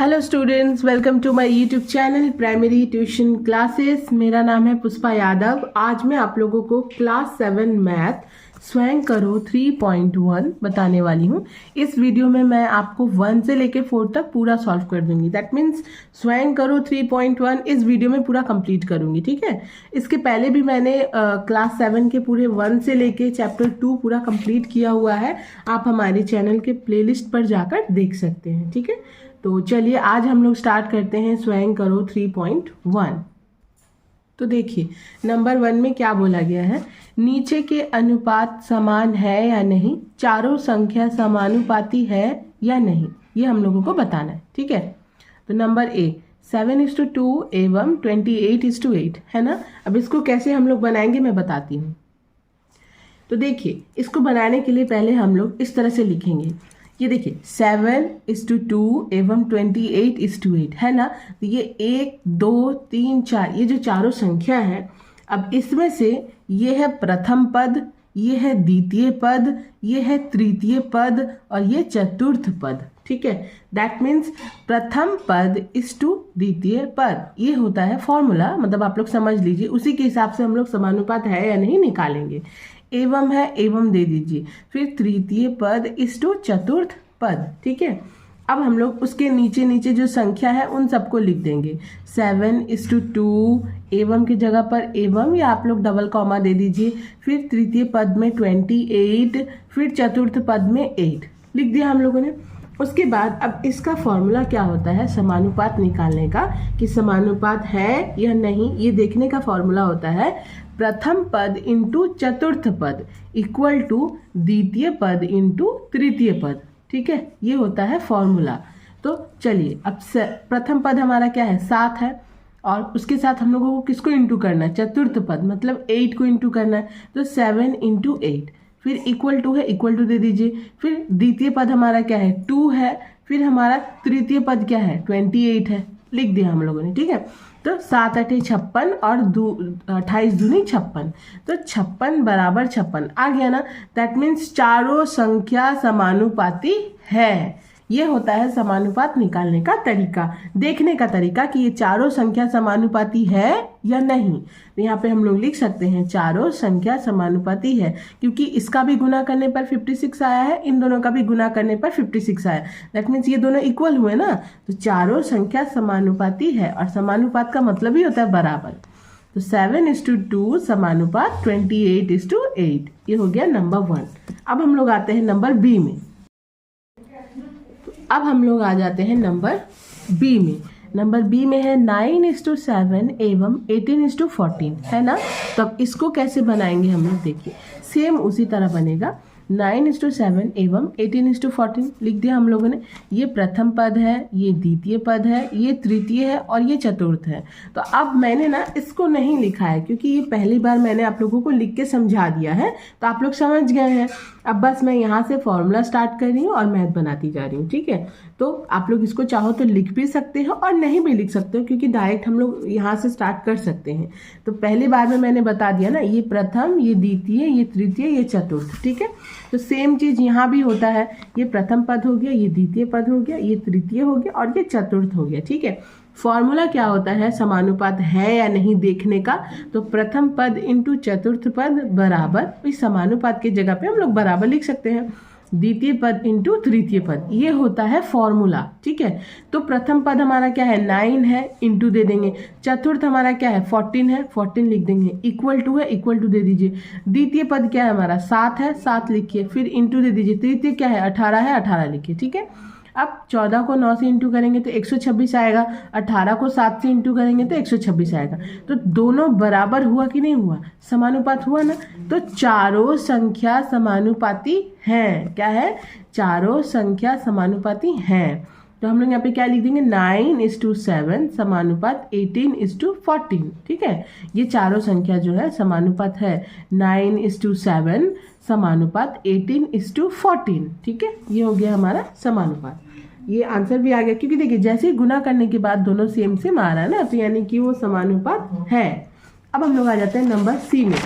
Hello students, welcome to my YouTube channel primary tuition classes. मेरा नाम है पुष्पा यादव। आज मैं आप लोगों को क्लास 7 मैथ स्वयं करो 3.1 बताने वाली हूँ। इस वीडियो में मैं आपको 1 से लेके 4 तक पूरा सॉल्व कर दूंगी। दैट मीन्स स्वयं करो 3.1 इस वीडियो में पूरा कंप्लीट करूंगी, ठीक है। इसके पहले भी मैंने क्लास 7 के पूरे 1 से लेके चैप्टर 2 पूरा कंप्लीट किया हुआ है। आप हमारे चैनल के प्लेलिस्ट पर जाकर देख सकते हैं, ठीक है। तो चलिए आज हम लोग स्टार्ट करते हैं स्वयं करो 3.1। तो देखिए नंबर 1 में क्या बोला गया है, नीचे के अनुपात समान है या नहीं, चारों संख्या समानुपाती है या नहीं, ये हम लोगों को बताना है, ठीक है। तो नंबर ए 7:2 एवं 28:8 है ना। अब इसको कैसे हम लोग बनाएंगे मैं बताती हूँ। तो देखिए इसको बनाने के लिए पहले हम लोग इस तरह से लिखेंगे। ये देखिए 7:2 एवं 28:8 है ना। तो ये 1 2 3 4 ये जो चारों संख्या है, अब इसमें से ये है प्रथम पद, ये है द्वितीय पद, ये है तृतीय पद और ये चतुर्थ पद, ठीक है। दैट मीन्स प्रथम पद इज टू द्वितीय पद, ये होता है फॉर्मूला। मतलब आप लोग समझ लीजिए, उसी के हिसाब से हम लोग समानुपात है या नहीं निकालेंगे। एवं है, एवं दे दीजिए, फिर तृतीय पद इस टू चतुर्थ पद, ठीक है। अब हम लोग उसके नीचे नीचे जो संख्या है उन सबको लिख देंगे। 7:2 एवं की जगह पर एवं या आप लोग डबल कॉमा दे दीजिए, फिर तृतीय पद में 28, फिर चतुर्थ पद में 8 लिख दिया हम लोगों ने। उसके बाद अब इसका फॉर्मूला क्या होता है समानुपात निकालने का, कि समानुपात है या नहीं ये देखने का फॉर्मूला होता है प्रथम पद इंटू चतुर्थ पद इक्वल टू द्वितीय पद इंटू तृतीय पद, ठीक है। ये होता है फॉर्मूला। तो चलिए अब प्रथम पद हमारा क्या है 7 है, और उसके साथ हम लोगों को किसको इंटू करना है, चतुर्थ पद मतलब 8 को इंटू करना है। तो 7 × 8 फिर इक्वल टू है, इक्वल टू दे दीजिए। फिर द्वितीय पद हमारा क्या है 2 है, फिर हमारा तृतीय पद क्या है 28 है, लिख दिया हम लोगों ने, ठीक है। तो 7 8 56 और 28 दूनी 56, तो 56 बराबर 56 आ गया ना। दैट मीन्स चारों संख्या समानुपाती है। ये होता है समानुपात निकालने का तरीका, देखने का तरीका कि ये चारों संख्या समानुपाती है या नहीं। तो यहाँ पे हम लोग लिख सकते हैं चारों संख्या समानुपाती है, क्योंकि इसका भी गुना करने पर 56 आया है, इन दोनों का भी गुना करने पर 56 आया। दैट मीन्स ये दोनों इक्वल हुए ना। तो चारों संख्या समानुपाती है, और समानुपात का मतलब ही होता है बराबर। तो 7:2 समानुपात 28:8, ये हो गया नंबर 1। अब हम लोग आते हैं नंबर बी में। अब हम लोग आ जाते हैं नंबर बी में। नंबर बी में है 9:7 एवं 18:14 है ना। तो अब इसको कैसे बनाएंगे हम लोग, देखिए सेम उसी तरह बनेगा। 9:7 एवं 18:14 लिख दिया हम लोगों ने। ये प्रथम पद है, ये द्वितीय पद है, ये तृतीय है और ये चतुर्थ है। तो अब मैंने ना इसको नहीं लिखा है, क्योंकि ये पहली बार मैंने आप लोगों को लिख के समझा दिया है, तो आप लोग समझ गए हैं। अब बस मैं यहाँ से फॉर्मूला स्टार्ट कर रही हूँ और मैथ बनाती जा रही हूँ, ठीक है। तो आप लोग इसको चाहो तो लिख भी सकते हो और नहीं भी लिख सकते हो, क्योंकि डायरेक्ट हम लोग यहाँ से स्टार्ट कर सकते हैं। तो पहली बार में मैंने बता दिया ना, ये प्रथम, ये द्वितीय, ये तृतीय, ये चतुर्थ, ठीक है। तो सेम चीज यहाँ भी होता है, ये प्रथम पद हो गया, ये द्वितीय पद हो गया, ये तृतीय हो गया और ये चतुर्थ हो गया, ठीक है। फॉर्मूला क्या होता है समानुपात है या नहीं देखने का, तो प्रथम पद इंटू चतुर्थ पद बराबर, इस समानुपात की जगह पे हम लोग बराबर लिख सकते हैं द्वितीय पद इंटू तृतीय पद, ये होता है फॉर्मूला, ठीक है। तो प्रथम पद हमारा क्या है 9 है, इंटू दे देंगे। चतुर्थ हमारा क्या है 14 है, 14 लिख देंगे। इक्वल टू है, इक्वल टू दे दीजिए। द्वितीय पद क्या है हमारा 7 है, 7 लिखिए, फिर इंटू दे दीजिए। तृतीय क्या है 18 है, 18 लिखिए, ठीक है। अब 14 को 9 से इंटू करेंगे तो 126 आएगा, 18 को 7 से इंटू करेंगे तो 126 आएगा। तो दोनों बराबर हुआ कि नहीं हुआ, समानुपात हुआ ना। तो चारों संख्या समानुपाती हैं। क्या है, चारों संख्या समानुपाती हैं। तो हम लोग यहाँ पे क्या लिख देंगे 9:7 समानुपात 18:14, ठीक है। ये चारों संख्या जो है समानुपात है 9:7 समानुपात 18:14, ठीक है। ये हो गया हमारा समानुपात। ये आंसर भी आ गया, क्योंकि देखिए जैसे ही गुना करने के बाद दोनों सेम सेम आ रहा है ना, तो यानी कि वो समानुपात है। अब हम लोग आ जाते हैं नंबर सी में।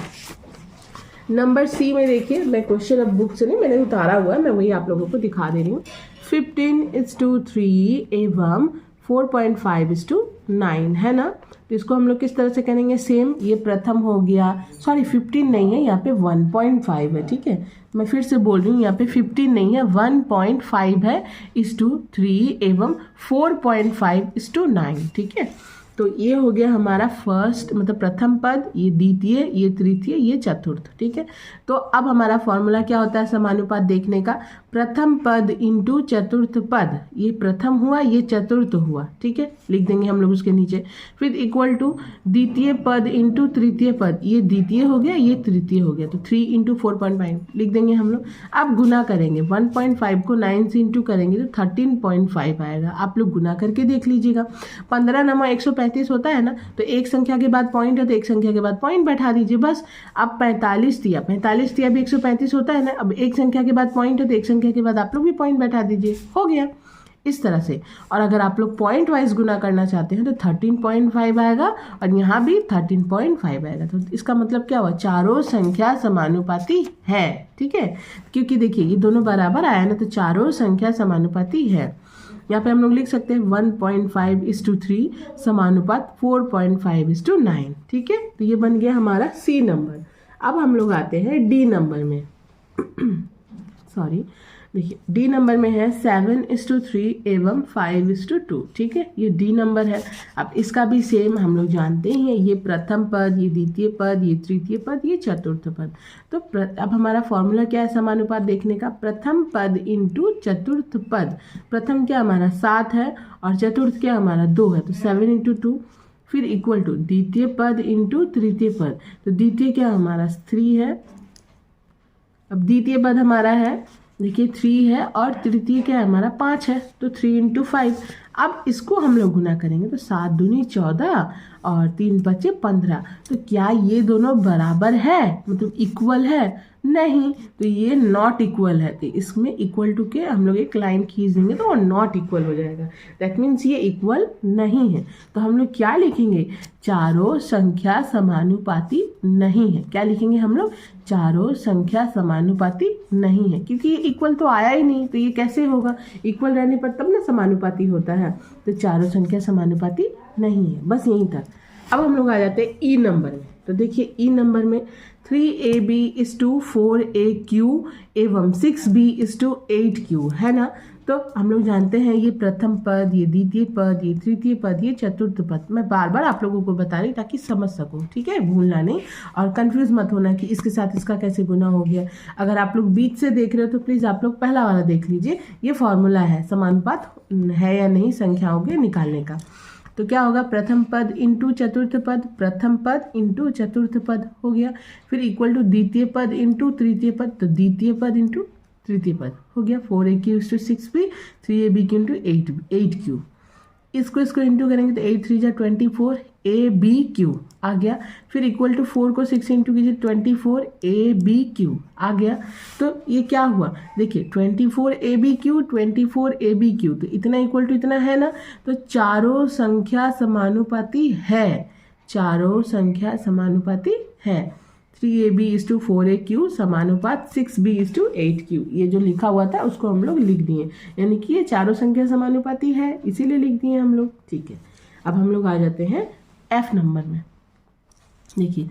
नंबर सी में देखिए, मैं क्वेश्चन अब बुक से नहीं, मैंने उतारा हुआ है, मैं वही आप लोगों को दिखा दे रही हूँ। 15:3 एवं 4.5:9 है ना। तो इसको हम लोग किस तरह से करेंगे, सेम, ये प्रथम हो गया, सॉरी 15 नहीं है, यहाँ पे 1.5 है, ठीक है। मैं फिर से बोल रही हूँ, यहाँ पे 15 नहीं है, 1.5 है इस टू 3 एवं 4.5:9, ठीक है। तो ये हो गया हमारा फर्स्ट, मतलब प्रथम पद, ये द्वितीय, ये तृतीय, ये चतुर्थ, ठीक है। तो अब हमारा फॉर्मूला क्या होता है समानुपात देखने का, प्रथम पद इंटू चतुर्थ पद, ये प्रथम हुआ, ये चतुर्थ हुआ, ठीक है, लिख देंगे हम लोग उसके नीचे। फिर इक्वल टू द्वितीय पद इंटू तृतीय पद, ये द्वितीय हो गया, ये तृतीय हो गया, तो 3 × 4.5 लिख देंगे हम लोग। अब गुना करेंगे, 1.5 को 9 से इंटू करेंगे तो 13.5 आएगा। आप लोग गुना करके देख लीजिएगा। 15 नमा 135 होता है ना, तो एक संख्या के बाद पॉइंट है तो एक संख्या के बाद पॉइंट बैठा दीजिए बस। अब 45 दिया, 45 दिया भी 135 होता है ना, अब एक संख्या के बाद पॉइंट है तो एक संख्या के बाद आप लोग भी पॉइंट बैठा दीजिए, हो गया इस तरह से। और अगर आप लोग पॉइंट वाइज गुना करना चाहते हैं तो 13.5 आएगा और यहाँ भी 13.5 आएगा। तो इसका मतलब क्या हुआ, चारों संख्या समानुपाती है, ठीक है। क्योंकि देखिए ये दोनों बराबर आया ना, तो चारों संख्या समानुपाती है। यहाँ पे हम लोग लिख सकते हैं 1.5:3 समानुपात 4.5:9, ठीक है। तो ये बन गया हमारा सी नंबर। अब हम लोग आते हैं डी नंबर में सॉरी, देखिए डी नंबर में है 7:3 एवं 5:2, ठीक है, ये डी नंबर है। अब इसका भी सेम हम लोग जानते हैं, ये प्रथम पद, ये द्वितीय पद, ये तृतीय पद, ये चतुर्थ पद। तो अब हमारा फॉर्मूला क्या है समानुपात देखने का, प्रथम पद इंटू चतुर्थ पद। प्रथम क्या हमारा 7 है और चतुर्थ क्या हमारा 2 है, तो 7 × 2। फिर इक्वल टू द्वितीय पद इंटू तृतीय पद, तो द्वितीय क्या हमारा 3 है, अब द्वितीय पद हमारा है देखिए 3 है और तृतीय क्या है हमारा 5 है, तो 3 × 5। अब इसको हम लोग गुना करेंगे तो 7 दूनी 14 और 3 × 5 15। तो क्या ये दोनों बराबर है, मतलब इक्वल है, नहीं, तो ये नॉट इक्वल है। तो इसमें इक्वल टू के हम लोग एक लाइन खींच देंगे तो वो नॉट इक्वल हो जाएगा, दैट मीन्स ये इक्वल नहीं है। तो हम लोग क्या लिखेंगे, चारों संख्या समानुपाती नहीं है। क्या लिखेंगे हम लोग, चारों संख्या समानुपाती नहीं है, क्योंकि ये इक्वल तो आया ही नहीं, तो ये कैसे होगा, इक्वल रहने पर तब ना समानुपाती होता है। तो चारों संख्या समानुपाती नहीं है, बस यहीं तक। अब हम लोग आ जाते हैं ई नंबर में। तो देखिए ई नंबर में 3AB:4AQ एवं 6B:8Q है ना। तो हम लोग जानते हैं ये प्रथम पद, ये द्वितीय पद, ये तृतीय पद, ये चतुर्थ पद। मैं बार बार आप लोगों को बता रही ताकि समझ सको, ठीक है, भूलना नहीं और कंफ्यूज मत होना कि इसके साथ इसका कैसे गुना हो गया। अगर आप लोग बीच से देख रहे हो तो प्लीज़ आप लोग पहला वाला देख लीजिए, ये फॉर्मूला है समानुपात है या नहीं संख्याओं के निकालने का। तो क्या होगा, प्रथम पद इंटू चतुर्थ पद, प्रथम पद इंटू चतुर्थ पद हो गया। फिर इक्वल टू द्वितीय पद इंटू तृतीय पद, तो द्वितीय पद इंटू तृतीय पद हो गया। 4AQ:6B, 3AB into 8Q। इसको इंटू करेंगे तो 8 3 24 ABQ आ गया। फिर इक्वल टू 4 को 6 इंटू कीजिए 24 ABQ आ गया। तो ये क्या हुआ, देखिए 24 ABQ 24 ABQ, तो इतना इक्वल टू इतना है ना। तो चारों संख्या समानुपाती है, चारों संख्या समानुपाती है। 3AB:4AQ समानुपात 6B:8Q, ये जो लिखा हुआ था उसको हम लोग लिख दिए, यानी कि ये चारों संख्या समानुपाती है, इसीलिए लिख दिए हम लोग, ठीक है। अब हम लोग आ जाते हैं एफ नंबर में। देखिए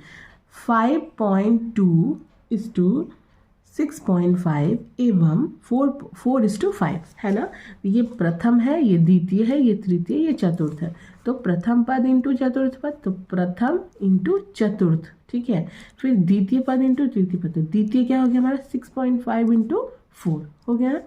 5.2:6.5 एवं 4:5 है ना। ये प्रथम है, ये द्वितीय है, ये तृतीय, ये चतुर्थ है। तो प्रथम पद इंटू चतुर्थ पद, तो प्रथम इंटू चतुर्थ, ठीक है। फिर द्वितीय पद इंटू तृतीय पद, तो द्वितीय क्या हो गया हमारा 6.5 × 4 हो गया ना।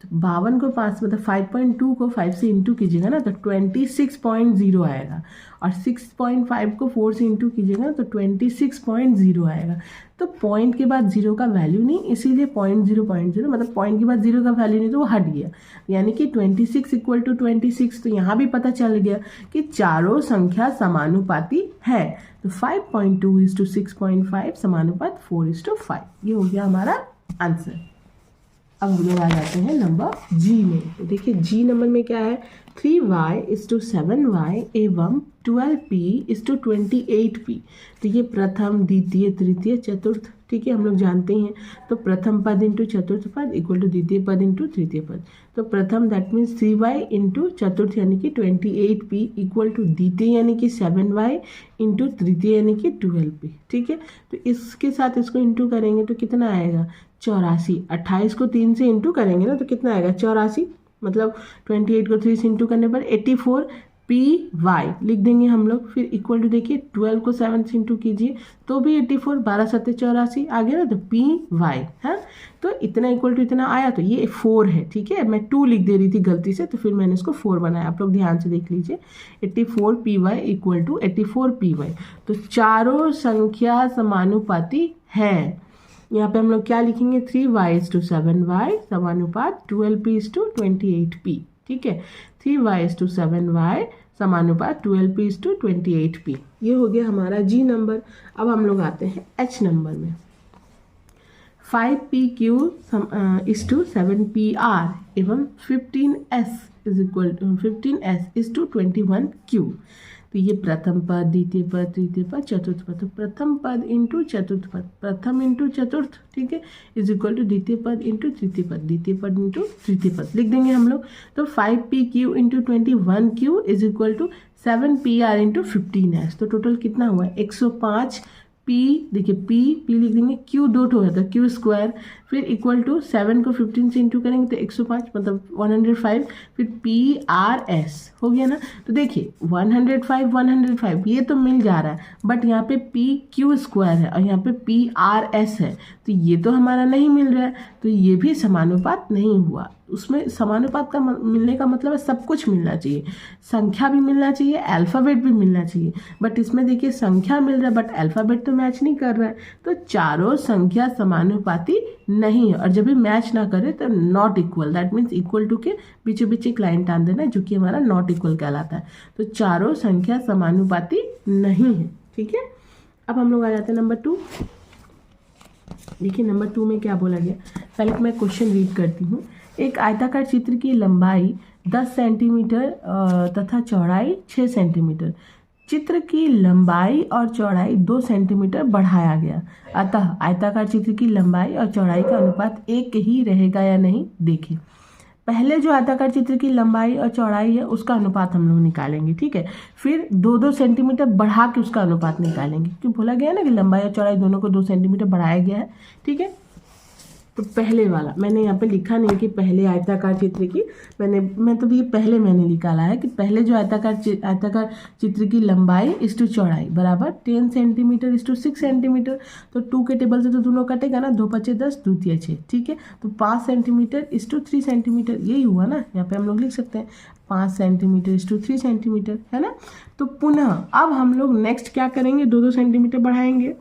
तो 52 को 5 मतलब 5.2 को 5 से इंटू कीजिएगा ना तो 26.0 आएगा, और 6.5 को 4 से इंटू कीजिएगा तो 26.0 आएगा। तो पॉइंट के बाद जीरो का वैल्यू नहीं, इसीलिए 0.0 मतलब पॉइंट के बाद जीरो का वैल्यू नहीं तो वो हट गया, यानी कि 26 = 26। तो यहाँ भी पता चल गया कि चारों संख्या समानुपाती है। तो 5.2:6.5 समानुपात 4:5, ये हो गया हमारा आंसर। अब हम लोग आ जाते हैं नंबर जी में। तो देखिए जी नंबर में क्या है, 3y/7y एवं 12p/28p। तो ये प्रथम, द्वितीय, तृतीय, चतुर्थ, ठीक है, हम लोग जानते हैं। तो प्रथम पद इंटू चतुर्थ पद इक्वल टू द्वितीय पद इंटू तृतीय पद। तो प्रथम दैट मीन्स 3y इंटू चतुर्थ यानी कि 28p इक्वल टू द्वितीय यानी कि 7y इंटू तृतीय यानी कि 12p, ठीक है। तो इसके साथ इसको इंटू करेंगे तो कितना आएगा, 84। 28 को 3 से इंटू करेंगे ना तो कितना आएगा, 84। मतलब 28 को 3 से इंटू करने पर 84py लिख देंगे हम लोग। फिर इक्वल टू देखिए 12 को 7 से इंटू कीजिए तो भी 84, 12 7 84 आ गया ना, तो py है। तो इतना इक्वल टू इतना आया, तो ये 4 है, ठीक है। मैं 2 लिख दे रही थी गलती से, तो फिर मैंने इसको 4 बनाया। आप लोग ध्यान से देख लीजिए, 84py इक्वल टू 84py। तो चारों संख्या समानुपाती है। यहाँ पे हम लोग क्या लिखेंगे, 3y/7y समानुपात 12p/28p, ठीक है। 3y/7y समानुपात 12p/28p, ये हो गया हमारा जी नंबर। अब हम लोग आते हैं एच नंबर में। 5pq/7pr एवं 15s/21q। तो ये प्रथम पद, द्वितीय पद, तृतीय पद, चतुर्थ पद। तो प्रथम पद इंटू चतुर्थ पद, प्रथम इंटू चतुर्थ, ठीक है, इज इक्वल टू द्वितीय पद इंटू तृतीय पद, द्वितीय पद इंटू तृतीय पद लिख देंगे हम लोग। तो 5pq into 21q is equal to 7pr into 15s। तो टोटल कितना हुआ, 105 p, देखिए p लिख देंगे, q 2 हो जाता है, q स्क्वायर, फिर इक्वल टू 7 को 15 से इंटू करेंगे तो 105 मतलब 105, फिर PRS हो गया ना। तो देखिए 105 ये तो मिल जा रहा है, बट यहाँ पे PQ स्क्वायर है और यहाँ पे PRS है, तो ये तो हमारा नहीं मिल रहा है, तो ये भी समानुपात नहीं हुआ। उसमें समानुपात का मिलने का मतलब है सब कुछ मिलना चाहिए, संख्या भी मिलना चाहिए, अल्फ़ाबेट भी मिलना चाहिए, बट इसमें देखिए संख्या मिल रहा है बट अल्फ़ाबेट तो मैच नहीं कर रहा है। तो चारों संख्या समानुपाती नहीं है, और जब भी मैच ना करे तो not equal, that means equal to के बीचों बीच एक लाइन टान देना, जो कि हमारा नॉट इक्वल कहलाता है। तो चारों संख्या समानुपाती नहीं है, ठीक है। अब हम लोग आ जाते हैं नंबर 2। देखिए नंबर 2 में क्या बोला गया, पहले मैं क्वेश्चन रीड करती हूँ। एक आयताकार चित्र की लंबाई 10 सेंटीमीटर तथा चौड़ाई 6 सेंटीमीटर। चित्र की लंबाई और चौड़ाई 2 सेंटीमीटर बढ़ाया गया, अतः आयताकार चित्र की लंबाई और चौड़ाई का अनुपात एक ही रहेगा या नहीं, देखें। पहले जो आयताकार चित्र की लंबाई और चौड़ाई है उसका अनुपात हम लोग निकालेंगे, ठीक है। फिर 2-2 सेंटीमीटर बढ़ा के उसका अनुपात निकालेंगे, क्यों बोला गया ना कि लंबाई और चौड़ाई दोनों को 2 सेंटीमीटर बढ़ाया गया है, ठीक है। तो पहले वाला मैंने यहाँ पे लिखा नहीं कि पहले आयताकार चित्र की, मैंने निकाला है कि पहले जो आयताकार चित्र की लंबाई इस टू चौड़ाई बराबर 10 सेंटीमीटर इस टू 6 सेंटीमीटर। तो 2 के टेबल से तो दोनों कटेगा ना, 2 5 10, 2 3 6, ठीक है। तो 5 सेंटीमीटर इस टू 3 सेंटीमीटर, यही हुआ ना, यहाँ पे हम लोग लिख सकते हैं 5 सेंटीमीटर इस टू 3 सेंटीमीटर, है ना। तो पुनः अब हम लोग नेक्स्ट क्या करेंगे, 2-2 सेंटीमीटर बढ़ाएंगे,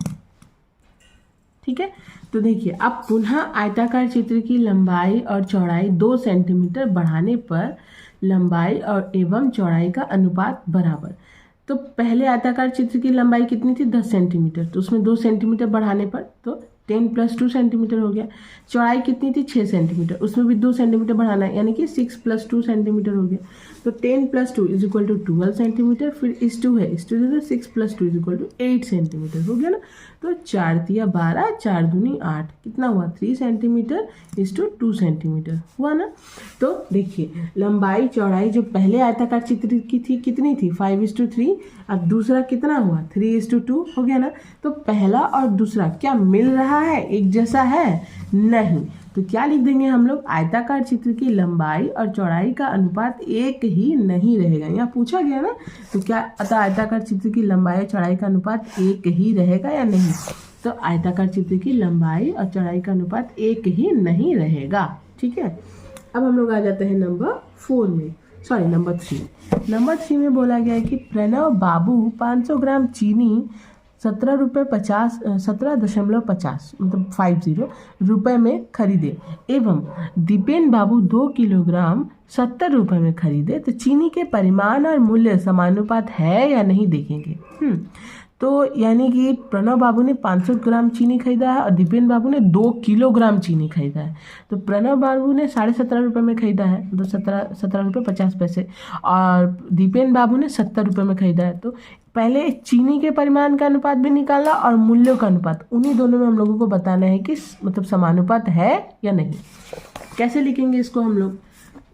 ठीक है। तो देखिए अब पुनः आयताकार चित्र की लंबाई और चौड़ाई 2 सेंटीमीटर बढ़ाने पर लंबाई और एवं चौड़ाई का अनुपात बराबर। तो पहले आयताकार चित्र की लंबाई कितनी थी, 10 सेंटीमीटर, तो उसमें 2 सेंटीमीटर बढ़ाने पर तो 10 + 2 सेंटीमीटर हो गया। चौड़ाई कितनी थी, 6 सेंटीमीटर, उसमें भी 2 सेंटीमीटर बढ़ाना है, यानी कि 6 + 2 सेंटीमीटर हो गया। तो 10 + 2 इज इक्वल टू 12 सेंटीमीटर, फिर इस 2 है, इस 2 से 6 + 2 इज इक्वल टू 8 सेंटीमीटर हो गया ना। तो 4 × 12, 4 दूनी 8, कितना हुआ, 3 सेंटीमीटर इस टू 2 सेंटीमीटर हुआ ना। तो देखिए लंबाई चौड़ाई जो पहले आयताकार चित्र की थी कितनी थी, 5:3, अब दूसरा कितना हुआ, 3:2 हो गया ना। तो पहला और दूसरा क्या मिल रहा है, एक जैसा है, नहीं। तो क्या लिख देंगे हम लोग, आयताकार चित्र की लंबाई और चौड़ाई का अनुपात एक ही नहीं रहेगा। यहाँ पूछा गया ना, तो क्या अतः आयताकार चित्र की लंबाई और चौड़ाई का अनुपात एक ही रहेगा या नहीं। तो आयताकार चित्र की लंबाई और चौड़ाई का अनुपात एक ही नहीं रहेगा, ठीक है। अब हम लोग आ जाते हैं नंबर 3 में बोला गया है कि प्रणव बाबू 500 ग्राम चीनी 17.50 मतलब 50 रुपये में खरीदे एवं दीपेन बाबू 2 किलोग्राम 70 रुपये में खरीदे, तो चीनी के परिमाण और मूल्य समानुपात है या नहीं, देखेंगे। तो यानी कि प्रणव बाबू ने 500 ग्राम चीनी खरीदा है और दीपेन बाबू ने 2 किलोग्राम चीनी खरीदा है। तो प्रणव बाबू ने 17.5 रुपये में खरीदा है, मतलब 17 रुपये 50 पैसे, और दीपेन बाबू ने 70 रुपये में खरीदा है। तो पहले चीनी के परिमाण का अनुपात भी निकालना और मूल्यों का अनुपात, उन्हीं दोनों में हम लोगों को बताना है कि मतलब समानुपात है या नहीं। कैसे लिखेंगे इसको हम लोग?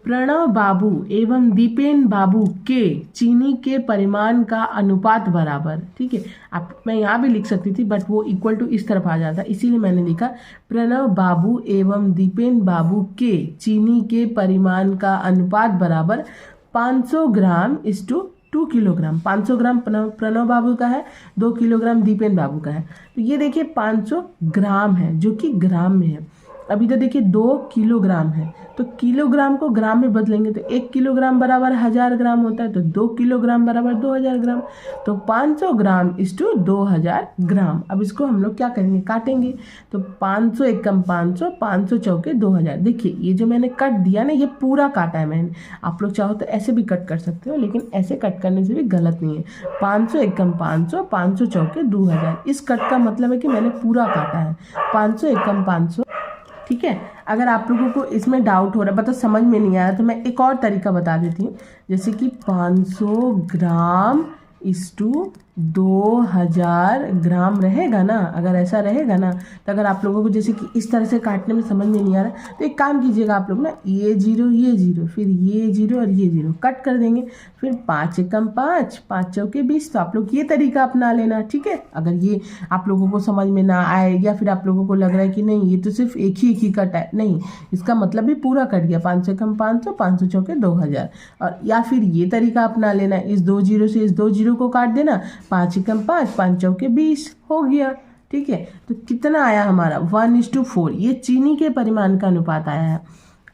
प्रणव बाबू एवं दीपेन बाबू के चीनी के परिमाण का अनुपात बराबर, ठीक है। आप मैं यहाँ भी लिख सकती थी बट वो इक्वल टू इस तरफ आ जाता, इसीलिए मैंने लिखा प्रणव बाबू एवं दीपेन बाबू के चीनी के परिमाण का अनुपात बराबर 500 ग्राम इस टू 2 किलोग्राम। 500 ग्राम प्रणव बाबू का है, 2 किलोग्राम दीपेन बाबू का है। तो ये देखिए 500 ग्राम है जो कि ग्राम में है। अभी तो देखिए 2 किलोग्राम है, तो किलोग्राम को ग्राम में बदलेंगे तो 1 किलोग्राम बराबर 1000 ग्राम होता है, तो 2 किलोग्राम बराबर 2000 ग्राम। तो 500 ग्राम इस टू 2000 ग्राम। अब इसको हम लोग क्या करेंगे? काटेंगे। तो 500 एकम 500, 500 चौके 2000। देखिए ये जो मैंने कट दिया ना, ये पूरा काटा है मैंने। आप लोग चाहो तो ऐसे भी कट कर सकते हो, लेकिन ऐसे कट करने से भी गलत नहीं है। 500 एकम 500, 500 चौके 2000। इस कट का मतलब है कि मैंने पूरा काटा है। 500 एकम 500, ठीक है। अगर आप लोगों को इसमें डाउट हो रहा है, मतलब समझ में नहीं आया, तो मैं एक और तरीका बता देती हूँ। जैसे कि 500 ग्राम इस टू 2000 ग्राम रहेगा ना, अगर ऐसा रहेगा ना, तो अगर आप लोगों को जैसे कि इस तरह से काटने में समझ में नहीं आ रहा, तो एक काम कीजिएगा आप लोग ना, ये जीरो, फिर ये जीरो और ये जीरो कट कर देंगे। फिर 5 एकम 5, 5 चौके 20। तो आप लोग ये तरीका अपना लेना, ठीक है। अगर ये आप लोगों को समझ में ना आए या फिर आप लोगों को लग रहा है कि नहीं ये तो सिर्फ एक ही कट है, नहीं, इसका मतलब भी पूरा कट गया। 5 एकम 500, 500 चौके 2000। और या फिर ये तरीका अपना लेना, इस 2 जीरो से इस 2 जीरो को काट देना। 5 एकम 5, 5 चौके 20 हो गया, ठीक है। तो कितना आया हमारा? 1:4। ये चीनी के परिमाण का अनुपात आया है।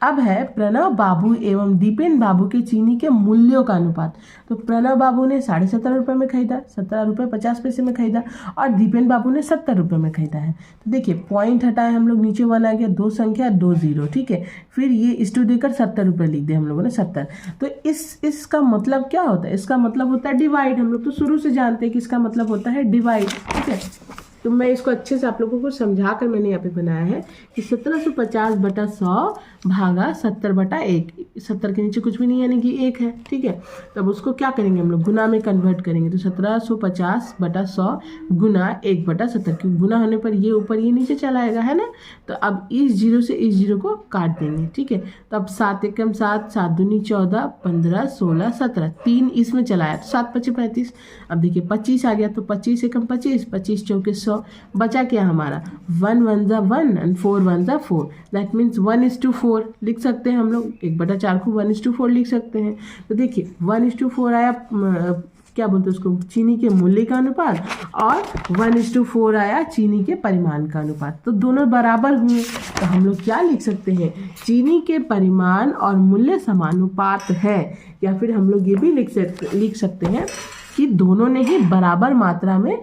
अब है प्रणव बाबू एवं दीपेन बाबू के चीनी के मूल्यों का अनुपात। तो प्रणव बाबू ने 17.5 रुपये में खरीदा, 17 रुपये 50 पैसे में खरीदा, और दीपेन बाबू ने 70 रुपये में खरीदा है। तो देखिए पॉइंट हटाए हम लोग, नीचे 1 आ गया, 2 संख्या 2 जीरो, ठीक है। फिर ये इस्टू देकर 70 रुपये लिख दिए हम लोगों ने, 70। तो इसका मतलब क्या होता है? इसका मतलब होता है डिवाइड। हम लोग तो शुरू से जानते हैं कि इसका मतलब होता है डिवाइड, ठीक है। तो मैं इसको अच्छे से आप लोगों को समझा कर मैंने यहाँ पे बनाया है कि 1750/100 भागा 70/1। 70 के नीचे कुछ भी नहीं यानी कि 1 है, ठीक है। तब उसको क्या करेंगे हम लोग? गुना में कन्वर्ट करेंगे। तो 1750/100 गुना 1/70, क्योंकि गुना होने पर ये ऊपर ये नीचे चला आएगा, है ना। तो अब इस जीरो से इस जीरो को काट देंगे, ठीक है। तो अब 7 एकम 7, 7 दूनी 14, 15, 16, 17, 3 इसमें चलाया तो 7 पचे 35। अब देखिए 25 आ गया, तो 25 एकम 25, 25 चौके 100। बचा क्या हमारा? 1 1 जा 1 एंड 4 1 जा 4। दैट मीन्स 1:4 लिख सकते हैं हम लोग। 1/4 को 1:4 लिख सकते हैं। तो देखिए 1:4 आया, क्या बोलते हैं उसको, चीनी के मूल्य का अनुपात, और 1:4 आया चीनी के परिमाण का अनुपात। तो दोनों बराबर हुए। तो हम लोग क्या लिख सकते हैं? चीनी के परिमाण और मूल्य समानुपात है। या फिर हम लोग ये भी लिख सकते हैं कि दोनों ने ही बराबर मात्रा में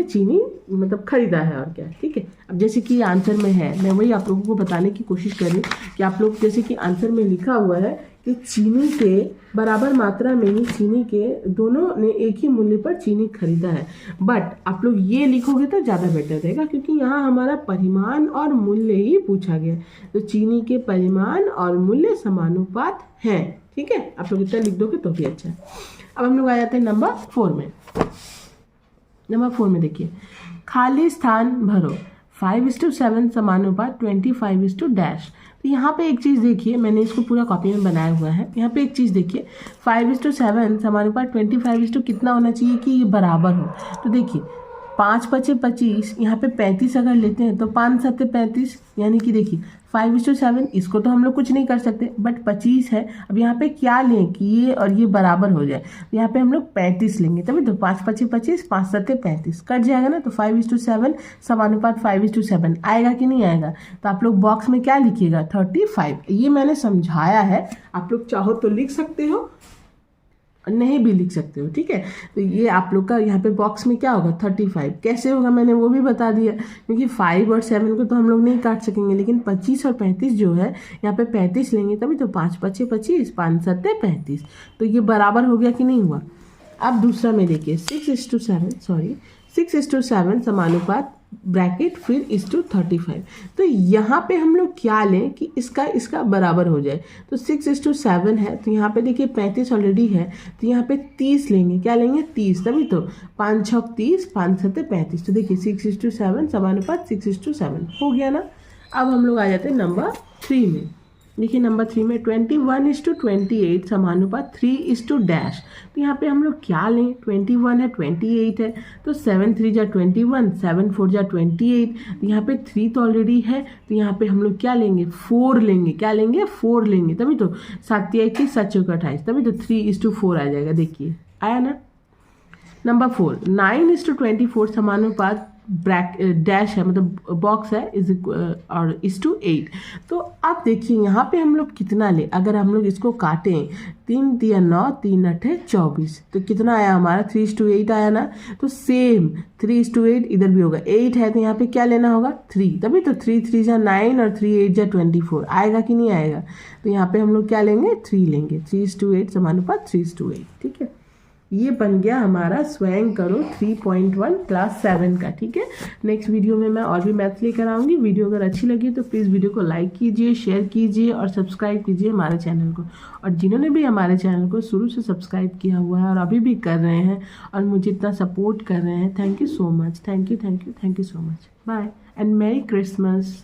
चीनी मतलब खरीदा है, और क्या, ठीक है। अब जैसे कि आंसर में है, मैं वही आप लोगों को बताने की कोशिश कर रही हूँ कि आप लोग जैसे कि आंसर में लिखा हुआ है कि चीनी के बराबर मात्रा में ही चीनी के दोनों ने एक ही मूल्य पर चीनी खरीदा है। बट आप लोग ये लिखोगे तो ज़्यादा बेटर रहेगा, क्योंकि यहाँ हमारा परिमाण और मूल्य ही पूछा गया। तो चीनी के परिमाण और मूल्य समानुपात हैं, ठीक है। आप लोग इतना लिख दोगे तो भी अच्छा है। अब हम लोग आ जाते हैं नंबर 4 में। नंबर 4 में देखिए, खाली स्थान भरो। 5:7 समानुपात 25:। तो यहाँ पे एक चीज़ देखिए, मैंने इसको पूरा कॉपी में बनाया हुआ है। यहाँ पे एक चीज़ देखिए, 5:7 समानुपात 25 कितना होना चाहिए कि ये बराबर हो। तो देखिए 5 पचे 25, यहाँ पे 35 अगर लेते हैं तो 5 7 35, यानी कि देखिए 5:7। इसको तो हम लोग कुछ नहीं कर सकते, बट 25 है। अब यहाँ पे क्या लें कि ये और ये बराबर हो जाए, तो यहाँ पे हम लोग 35 लेंगे, तभी तो 5 पचे 25, 5 7 35 कट जाएगा ना। तो 5:7 समानुपात 5:7 आएगा कि नहीं आएगा? तो आप लोग बॉक्स में क्या लिखिएगा? 35। ये मैंने समझाया है, आप लोग चाहो तो लिख सकते हो, नहीं भी लिख सकते हो, ठीक है। तो ये आप लोग का यहाँ पे बॉक्स में क्या होगा? 35। कैसे होगा मैंने वो भी बता दिया, क्योंकि 5 और 7 को तो हम लोग नहीं काट सकेंगे, लेकिन 25 और 35 जो है यहाँ पे 35 लेंगे, तभी तो 5 पचे 25, 5 7 35। तो ये बराबर हो गया कि नहीं हुआ? अब दूसरा में देखिए 6:7 समानुपात ब्रैकेट फिर 1:35। तो यहाँ पे हम लोग क्या लें कि इसका बराबर हो जाए। तो 6:7 है, तो यहाँ पे देखिए 35 ऑलरेडी है, तो यहाँ पे 30 लेंगे। क्या लेंगे? 30। तभी तो 5 छक 30, 5 सत्ते 35। तो देखिए 6:7 समानुपात 6:7 हो गया ना। अब हम लोग आ जाते हैं नंबर 3 में। देखिए नंबर 3 में 21:28 समानुपात 3:। तो यहाँ पे हम लोग क्या लें? 21 है, 28 है, तो 7 3 जा 21, 7 4 जा 28। तो यहाँ पे 3 तो ऑलरेडी है, तो यहाँ पे हम लोग क्या लेंगे? 4 लेंगे। क्या लेंगे? 4 लेंगे। तभी तो 7 30, 7 चौका 28, तभी तो 3:4 आ जाएगा। देखिए आया ना। नंबर 4 9:24 समानुपात डैश है, मतलब बॉक्स है और 1:8। तो अब देखिए यहाँ पे हम लोग कितना ले, अगर हम लोग इसको काटें 3 दिया 9, 3 8 24, तो कितना आया हमारा? 3:8 आया ना। तो सेम 3:8 इधर भी होगा। 8 है तो यहाँ पे क्या लेना होगा? 3। तभी तो 3 3 जा 9 और 3 8 जा 24 आएगा कि नहीं आएगा? तो यहाँ पे हम लोग क्या लेंगे? 3 लेंगे। 3:8 समानुपात 3:8। ठीक है, ये बन गया हमारा स्वयं करो 3.1 क्लास 7 का। ठीक है, नेक्स्ट वीडियो में मैं और भी मैथ्स लेकर आऊँगी। वीडियो अगर अच्छी लगी तो प्लीज़ वीडियो को लाइक कीजिए, शेयर कीजिए और सब्सक्राइब कीजिए हमारे चैनल को। और जिन्होंने भी हमारे चैनल को शुरू से सब्सक्राइब किया हुआ है और अभी भी कर रहे हैं और मुझे इतना सपोर्ट कर रहे हैं, thank you so much. Thank you so much. Bye and merry Christmas.